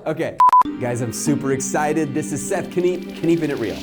Okay, guys, I'm super excited. This is Seth Keeping It Real.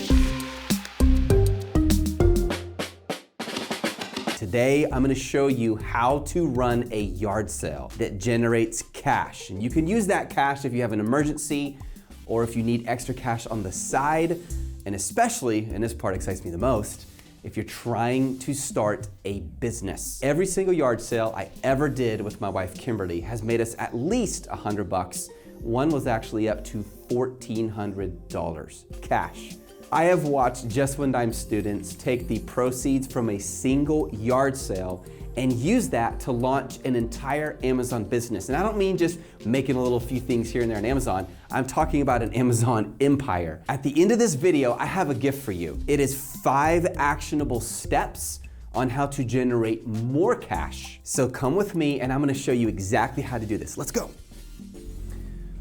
Today, I'm gonna show you how to run a yard sale that generates cash. And you can use that cash if you have an emergency or if you need extra cash on the side. And especially, and this part excites me the most, if you're trying to start a business. Every single yard sale I ever did with my wife, Kimberly, has made us at least $100. One was actually up to $1,400 cash. I have watched Just One Dime students take the proceeds from a single yard sale and use that to launch an entire Amazon business. And I don't mean just making a little few things here and there on Amazon. I'm talking about an Amazon empire. At the end of this video, I have a gift for you. It is 5 actionable steps on how to generate more cash. So come with me and I'm gonna show you exactly how to do this. Let's go.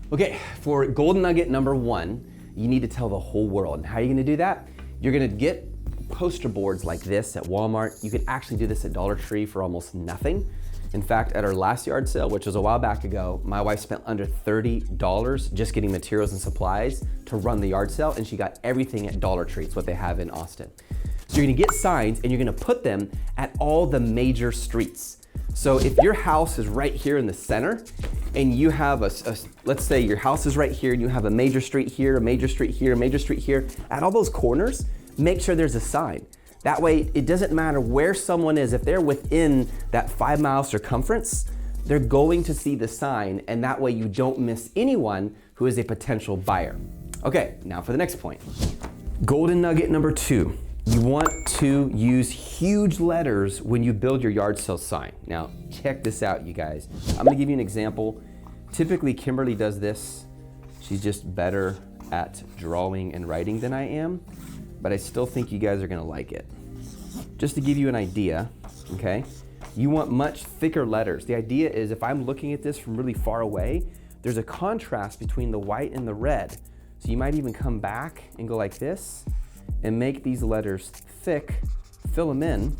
Okay, for golden nugget number 1, you need to tell the whole world. And how are you gonna do that? You're gonna get poster boards like this at Walmart. You can actually do this at Dollar Tree for almost nothing. In fact, at our last yard sale, which was a while back ago, my wife spent under $30 just getting materials and supplies to run the yard sale, and she got everything at Dollar Tree. It's what they have in Austin. So you're gonna get signs and you're gonna put them at all the major streets. So if your house is right here in the center and you have let's say your house is right here and you have a major street here, a major street here, a major street here, at all those corners, make sure there's a sign. That way, it doesn't matter where someone is, if they're within that 5-mile circumference, they're going to see the sign, and that way you don't miss anyone who is a potential buyer. Okay, now for the next point. Golden nugget number 2. You want to use huge letters when you build your yard sale sign. Now, check this out, you guys. I'm gonna give you an example. Typically, Kimberly does this. She's just better at drawing and writing than I am, but I still think you guys are gonna like it. Just to give you an idea, okay? You want much thicker letters. The idea is if I'm looking at this from really far away, there's a contrast between the white and the red. So you might even come back and go like this and make these letters thick, fill them in,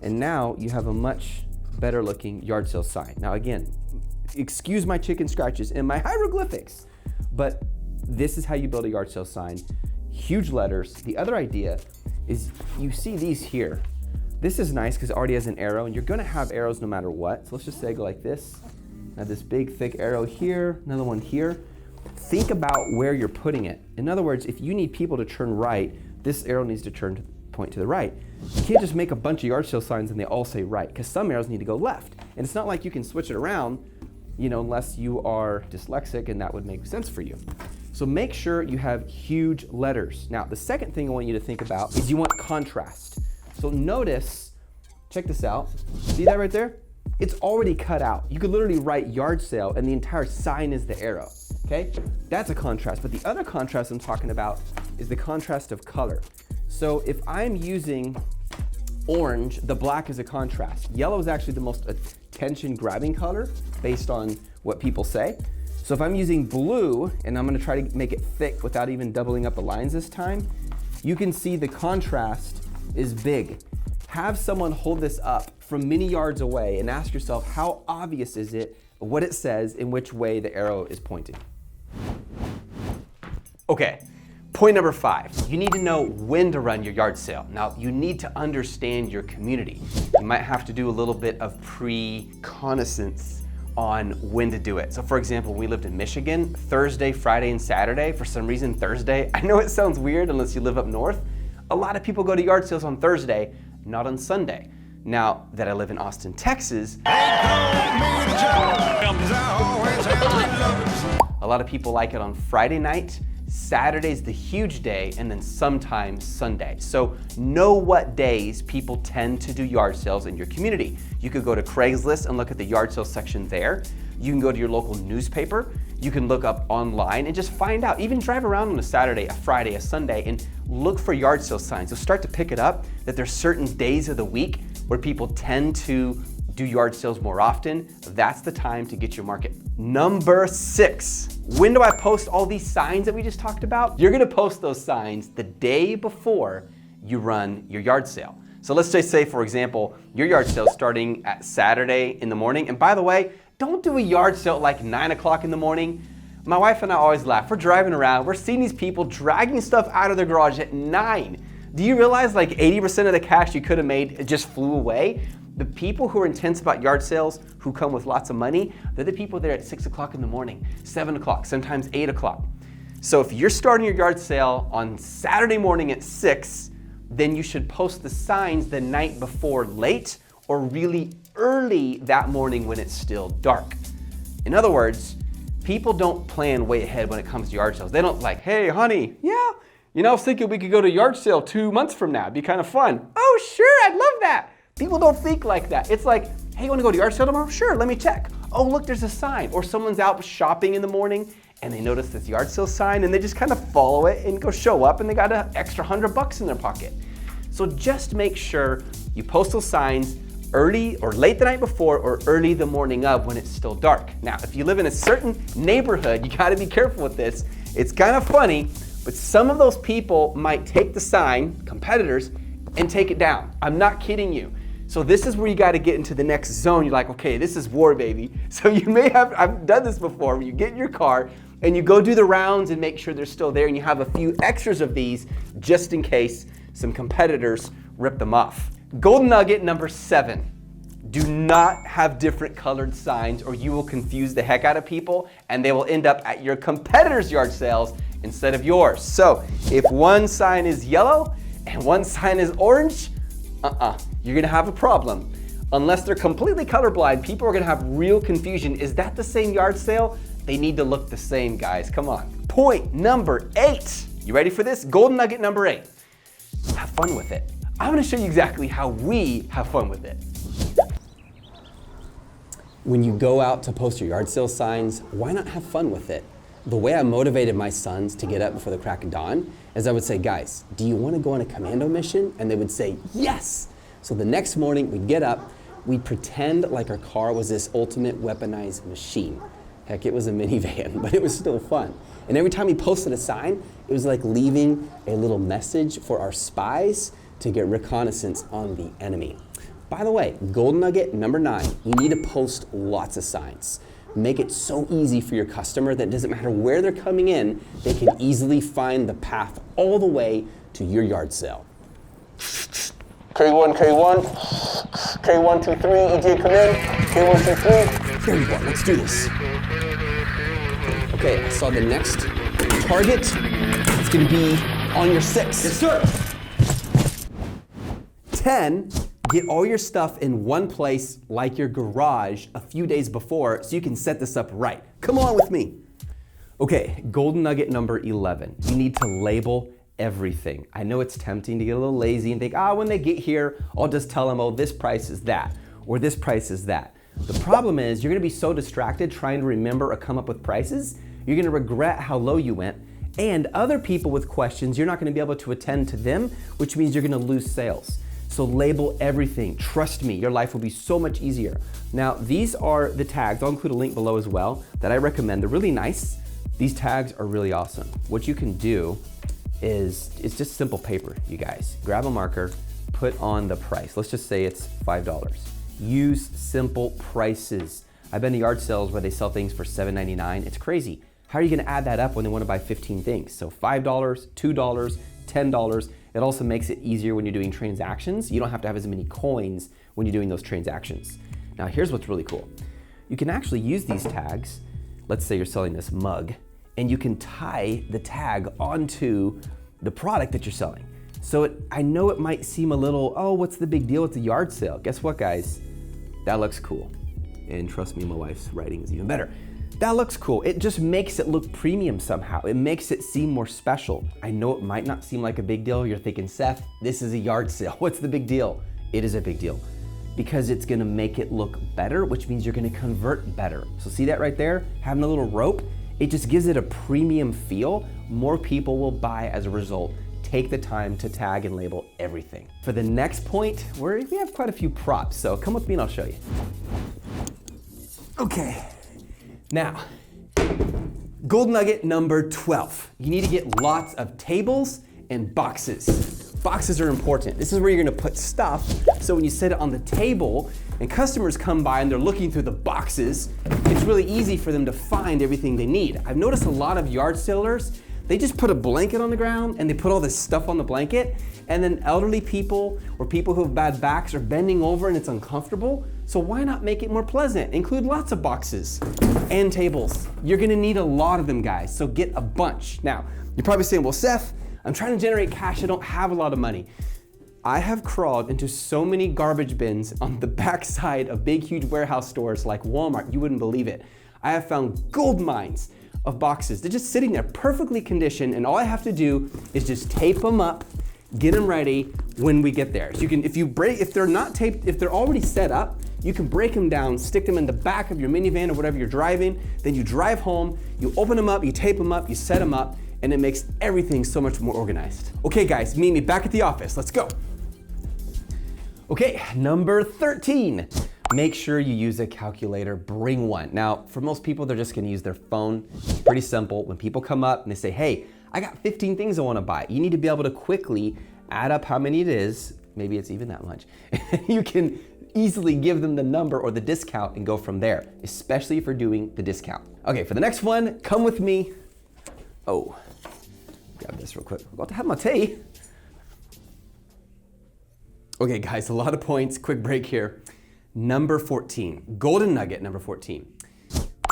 and now you have a much better looking yard sale sign. Now again, excuse my chicken scratches and my hieroglyphics, but this is how you build a yard sale sign. Huge letters. The other idea is you see these here. This is nice because it already has an arrow, and you're gonna have arrows no matter what. So let's just say go like this. Have this big thick arrow here, another one here. Think about where you're putting it. In other words, if you need people to turn right, this arrow needs to point to the right. You can't just make a bunch of yard sale signs and they all say right, because some arrows need to go left. And it's not like you can switch it around, unless you are dyslexic, and that would make sense for you. So make sure you have huge letters. Now, the second thing I want you to think about is you want contrast. So notice, check this out. See that right there? It's already cut out. You could literally write yard sale and the entire sign is the arrow, okay? That's a contrast, but the other contrast I'm talking about is the contrast of color. So if I'm using orange, the black is a contrast. Yellow is actually the most attention-grabbing color based on what people say. So if I'm using blue, and I'm gonna try to make it thick without even doubling up the lines this time, you can see the contrast is big. Have someone hold this up from many yards away and ask yourself, how obvious is it, what it says, in which way the arrow is pointing? Okay, point number 5. You need to know when to run your yard sale. Now, you need to understand your community. You might have to do a little bit of pre-connaissance on when to do it. So for example, we lived in Michigan, Thursday, Friday, and Saturday. For some reason, Thursday, I know it sounds weird unless you live up north. A lot of people go to yard sales on Thursday, not on Sunday. Now that I live in Austin, Texas, a lot of people like it on Friday night. Saturday's the huge day, and then sometimes Sunday. So know what days people tend to do yard sales in your community. You could go to Craigslist and look at the yard sale section there. You can go to your local newspaper. You can look up online and just find out. Even drive around on a Saturday, a Friday, a Sunday, and look for yard sale signs. You'll start to pick it up that there's certain days of the week where people tend to do yard sales more often. That's the time to get your market. Number 6, when do I post all these signs that we just talked about? You're gonna post those signs the day before you run your yard sale. So let's just say, for example, your yard sale is starting at Saturday in the morning. And by the way, don't do a yard sale at like 9 o'clock in the morning. My wife and I always laugh. We're driving around, we're seeing these people dragging stuff out of their garage at 9. Do you realize like 80% of the cash you could have made just flew away? The people who are intense about yard sales, who come with lots of money, they're the people there at 6 o'clock in the morning, 7 o'clock, sometimes 8 o'clock. So if you're starting your yard sale on Saturday morning at 6, then you should post the signs the night before late or really early that morning when it's still dark. In other words, people don't plan way ahead when it comes to yard sales. They don't like, hey, honey, yeah, you know, I was thinking we could go to yard sale 2 months from now. It'd be kind of fun. Oh, sure, I'd love that. People don't think like that. It's like, hey, you want to go to yard sale tomorrow? Sure, let me check. Oh, look, there's a sign. Or someone's out shopping in the morning and they notice this yard sale sign and they just kind of follow it and go show up and they got an extra $100 in their pocket. So just make sure you post those signs early or late the night before or early the morning of when it's still dark. Now, if you live in a certain neighborhood, you gotta be careful with this. It's kind of funny, but some of those people might take the sign, competitors, and take it down. I'm not kidding you. So this is where you gotta get into the next zone. You're like, okay, this is war, baby. So you may have, I've done this before, where you get in your car and you go do the rounds and make sure they're still there and you have a few extras of these just in case some competitors rip them off. Golden nugget number 7. Do not have different colored signs or you will confuse the heck out of people and they will end up at your competitors' yard sales instead of yours. So if one sign is yellow and one sign is orange, you're gonna have a problem. Unless they're completely colorblind, people are gonna have real confusion. Is that the same yard sale? They need to look the same, guys, come on. Point number 8. You ready for this? Golden nugget number 8. Have fun with it. I'm gonna show you exactly how we have fun with it. When you go out to post your yard sale signs, why not have fun with it? The way I motivated my sons to get up before the crack of dawn is I would say, guys, do you want to go on a commando mission? And they would say, yes. So the next morning we'd get up, we'd pretend like our car was this ultimate weaponized machine. Heck, it was a minivan, but it was still fun. And every time we posted a sign, it was like leaving a little message for our spies to get reconnaissance on the enemy. By the way, golden nugget number 9, you need to post lots of signs. Make it so easy for your customer that it doesn't matter where they're coming in, they can easily find the path all the way to your yard sale. K1, K1, K1, 2, 3, EJ come in, K1, 2, 3. There we go, let's do this. Okay, I saw the next target. It's gonna be on your 6. Yes, sir. 10. Get all your stuff in one place like your garage a few days before so you can set this up right. Come on with me. Okay, golden nugget number 11. You need to label everything. I know it's tempting to get a little lazy and think, when they get here, I'll just tell them, oh, this price is that, or this price is that. The problem is you're gonna be so distracted trying to remember or come up with prices, you're gonna regret how low you went, and other people with questions, you're not gonna be able to attend to them, which means you're gonna lose sales. So label everything. Trust me, your life will be so much easier. Now, these are the tags. I'll include a link below as well that I recommend. They're really nice. These tags are really awesome. What you can do is, it's just simple paper, you guys. Grab a marker, put on the price. Let's just say it's $5. Use simple prices. I've been to yard sales where they sell things for $7.99. It's crazy. How are you gonna add that up when they wanna buy 15 things? So $5, $2, $10. It also makes it easier when you're doing transactions. You don't have to have as many coins when you're doing those transactions. Now here's what's really cool. You can actually use these tags. Let's say you're selling this mug and you can tie the tag onto the product that you're selling. So I know it might seem a little, oh, what's the big deal with the yard sale? Guess what, guys? That looks cool. And trust me, my wife's writing is even better. That looks cool. It just makes it look premium somehow. It makes it seem more special. I know it might not seem like a big deal. You're thinking, Seth, this is a yard sale. What's the big deal? It is a big deal because it's gonna make it look better, which means you're gonna convert better. So see that right there? Having a little rope, it just gives it a premium feel. More people will buy as a result. Take the time to tag and label everything. For the next point, we have quite a few props, so come with me and I'll show you. Okay. Now, golden nugget number 12. You need to get lots of tables and boxes. Boxes are important. This is where you're gonna put stuff, so when you set it on the table, and customers come by and they're looking through the boxes, it's really easy for them to find everything they need. I've noticed a lot of yard salers, they just put a blanket on the ground and they put all this stuff on the blanket, and then elderly people or people who have bad backs are bending over and it's uncomfortable. So why not make it more pleasant? Include lots of boxes and tables. You're gonna need a lot of them, guys, so get a bunch. Now, you're probably saying, well, Seth, I'm trying to generate cash, I don't have a lot of money. I have crawled into so many garbage bins on the backside of big, huge warehouse stores like Walmart, you wouldn't believe it. I have found gold mines of boxes. They're just sitting there perfectly conditioned, and all I have to do is just tape them up, get them ready when we get there. So you can, if they're not taped, if they're already set up, you can break them down, stick them in the back of your minivan or whatever you're driving, then you drive home, you open them up, you tape them up, you set them up, and it makes everything so much more organized. Okay guys, meet me back at the office, let's go. Okay, number 13. Make sure you use a calculator, bring one. Now, for most people, they're just gonna use their phone. It's pretty simple. When people come up and they say, hey, I got 15 things I wanna buy, you need to be able to quickly add up how many it is. Maybe it's even that much. You can easily give them the number or the discount and go from there, especially if you're doing the discount. Okay, for the next one, come with me. Oh, grab this real quick. I'm about to have my tea. Okay guys, a lot of points, quick break here. Number 14, golden nugget number 14.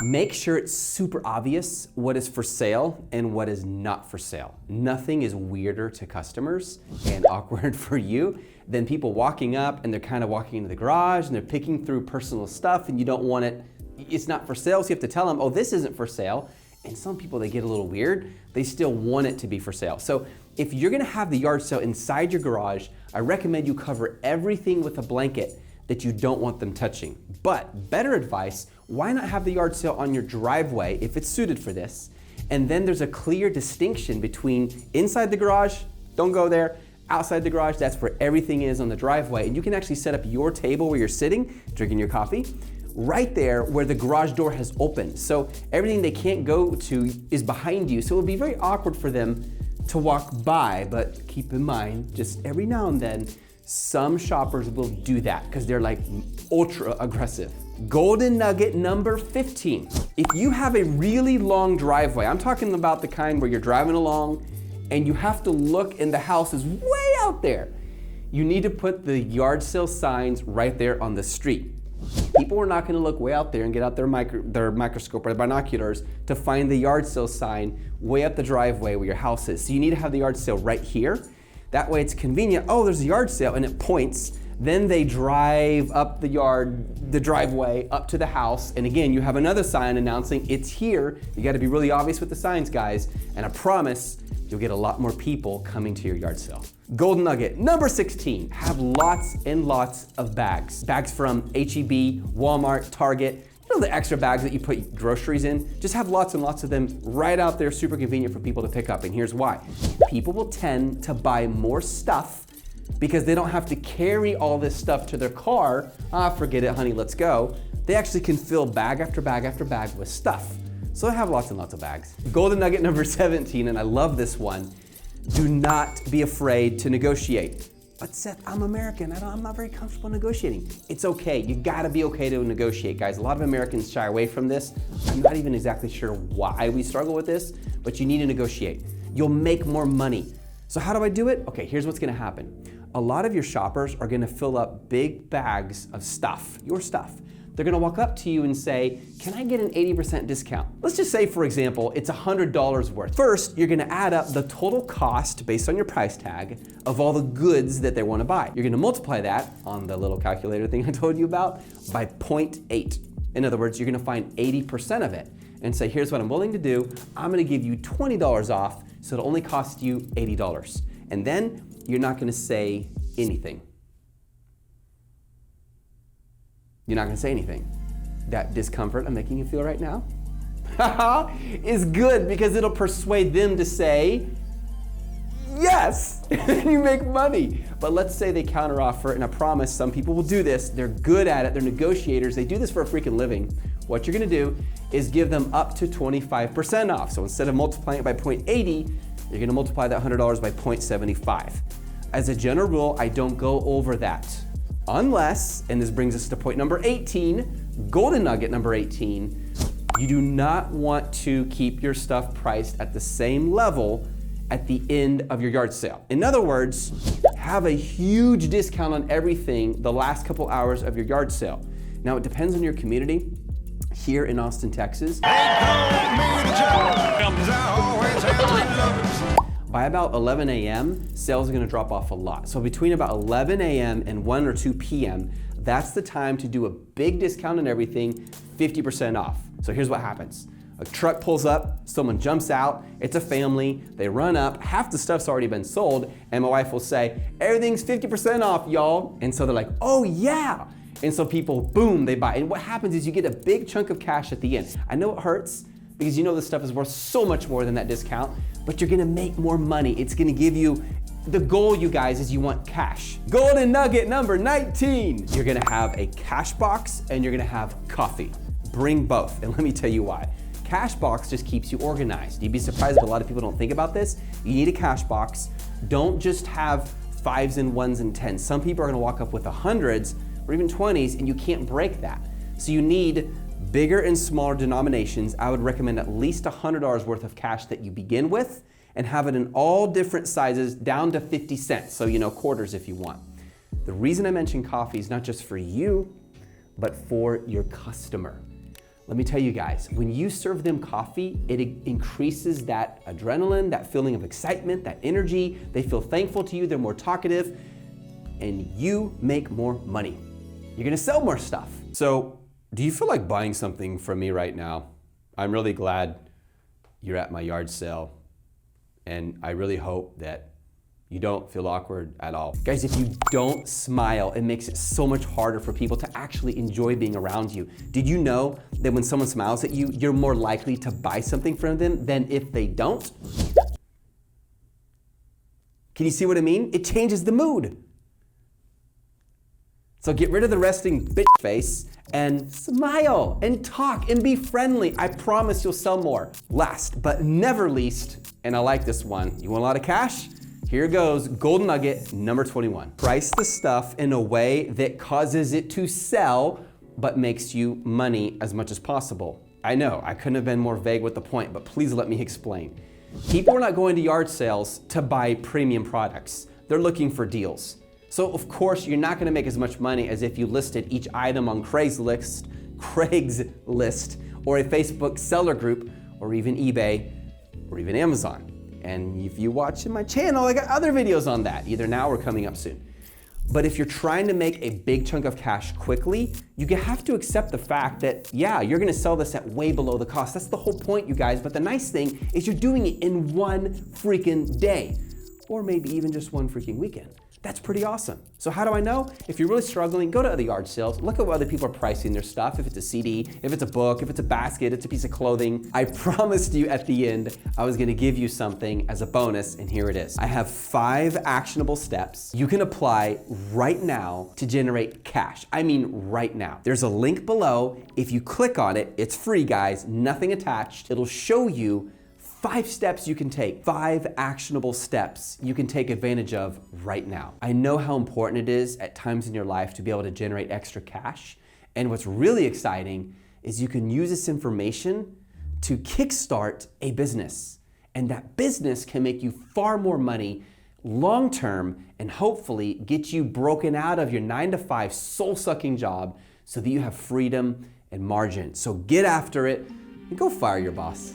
Make sure it's super obvious what is for sale and what is not for sale. Nothing is weirder to customers and awkward for you than people walking up and they're kind of walking into the garage and they're picking through personal stuff and you don't want it, it's not for sale, so you have to tell them, oh, this isn't for sale. And some people, they get a little weird, they still want it to be for sale. So if you're gonna have the yard sale inside your garage, I recommend you cover everything with a blanket that you don't want them touching. But better advice, why not have the yard sale on your driveway if it's suited for this? And then there's a clear distinction between inside the garage, don't go there, outside the garage, that's where everything is on the driveway. And you can actually set up your table where you're sitting, drinking your coffee, right there where the garage door has opened. So everything they can't go to is behind you. So it would be very awkward for them to walk by, but keep in mind, just every now and then, some shoppers will do that because they're like ultra aggressive. Golden nugget number 15. If you have a really long driveway, I'm talking about the kind where you're driving along and you have to look and the house is way out there, you need to put the yard sale signs right there on the street. People are not gonna look way out there and get out their microscope or their binoculars to find the yard sale sign way up the driveway where your house is. So you need to have the yard sale right here. That way it's convenient. Oh, there's a yard sale, and it points. Then they drive up the driveway up to the house. And again, you have another sign announcing it's here. You gotta be really obvious with the signs, guys. And I promise you'll get a lot more people coming to your yard sale. Golden nugget number 16, have lots and lots of bags. Bags from H-E-B, Walmart, Target, you know, the extra bags that you put groceries in. Just have lots and lots of them right out there, super convenient for people to pick up. And here's why. People will tend to buy more stuff because they don't have to carry all this stuff to their car. Ah, forget it, honey, let's go. They actually can fill bag after bag after bag with stuff. So I have lots and lots of bags. Golden nugget number 17, and I love this one. Do not be afraid to negotiate. But Seth, I'm American, I'm not very comfortable negotiating. It's okay, you gotta be okay to negotiate, guys. A lot of Americans shy away from this. I'm not even exactly sure why we struggle with this, but you need to negotiate. You'll make more money. So how do I do it? Okay, here's what's gonna happen. A lot of your shoppers are gonna fill up big bags of stuff, your stuff. They're gonna walk up to you and say, can I get an 80% discount? Let's just say, for example, it's $100 worth. First, you're gonna add up the total cost based on your price tag of all the goods that they wanna buy. You're gonna multiply that on the little calculator thing I told you about by 0.8. In other words, you're gonna find 80% of it and say, here's what I'm willing to do. I'm gonna give you $20 off, so it'll only cost you $80. And then you're not gonna say anything. You're not gonna say anything. That discomfort I'm making you feel right now is good because it'll persuade them to say, yes, and you make money. But let's say they counteroffer, and I promise some people will do this. They're good at it, they're negotiators, they do this for a freaking living. What you're gonna do is give them up to 25% off. So instead of multiplying it by 0.80, you're gonna multiply that $100 by 0.75. As a general rule, I don't go over that. Unless, and this brings us to point number 18, golden nugget number 18, you do not want to keep your stuff priced at the same level at the end of your yard sale. In other words, have a huge discount on everything the last couple hours of your yard sale. Now, it depends on your community. Here in Austin, Texas, by about 11 a.m., sales are gonna drop off a lot. So between about 11 a.m. and 1 or 2 p.m., that's the time to do a big discount on everything, 50% off. So here's what happens. A truck pulls up, someone jumps out, it's a family, they run up, half the stuff's already been sold, and my wife will say, everything's 50% off, y'all. And so they're like, oh yeah. And so people, boom, they buy. And what happens is you get a big chunk of cash at the end. I know it hurts because you know this stuff is worth so much more than that discount, but you're gonna make more money. It's gonna give you, the goal, you guys, is you want cash. Golden nugget number 19. You're gonna have a cash box and you're gonna have coffee. Bring both, and let me tell you why. Cash box just keeps you organized. You'd be surprised, but a lot of people don't think about this. You need a cash box. Don't just have 5s and 1s and 10s. Some people are gonna walk up with 100s or even 20s, and you can't break that. So you need bigger and smaller denominations. I would recommend at least $100 worth of cash that you begin with, and have it in all different sizes down to 50 cents. So, you know, quarters if you want. The reason I mention coffee is not just for you, but for your customer. Let me tell you guys, when you serve them coffee, it increases that adrenaline, that feeling of excitement, that energy. They feel thankful to you, they're more talkative, and you make more money. You're gonna sell more stuff. So, do you feel like buying something from me right now? I'm really glad you're at my yard sale, and I really hope that you don't feel awkward at all. Guys, if you don't smile, it makes it so much harder for people to actually enjoy being around you. Did you know that when someone smiles at you, you're more likely to buy something from them than if they don't? Can you see what I mean? It changes the mood. So get rid of the resting bitch face and smile and talk and be friendly. I promise you'll sell more. Last but never least, and I like this one, you want a lot of cash? Here goes, golden nugget number 21. Price the stuff in a way that causes it to sell, but makes you money as much as possible. I know, I couldn't have been more vague with the point, but please let me explain. People are not going to yard sales to buy premium products. They're looking for deals. So of course, you're not gonna make as much money as if you listed each item on Craigslist, or a Facebook seller group, or even eBay, or even Amazon. And if you watch my channel, I got other videos on that, either now or coming up soon. But if you're trying to make a big chunk of cash quickly, you have to accept the fact that, yeah, you're gonna sell this at way below the cost. That's the whole point, you guys. But the nice thing is you're doing it in one freaking day, or maybe even just one freaking weekend. That's pretty awesome. So how do I know? If you're really struggling, go to other yard sales, look at what other people are pricing their stuff. If it's a CD, if it's a book, if it's a basket, it's a piece of clothing. I promised you at the end, I was gonna give you something as a bonus, and here it is. I have 5 actionable steps you can apply right now to generate cash. I mean right now. There's a link below. If you click on it, it's free, guys, nothing attached. It'll show you 5 steps you can take, 5 actionable steps you can take advantage of right now. I know how important it is at times in your life to be able to generate extra cash. And what's really exciting is you can use this information to kickstart a business. And that business can make you far more money long-term and hopefully get you broken out of your 9-to-5 soul-sucking job so that you have freedom and margin. So get after it and go fire your boss.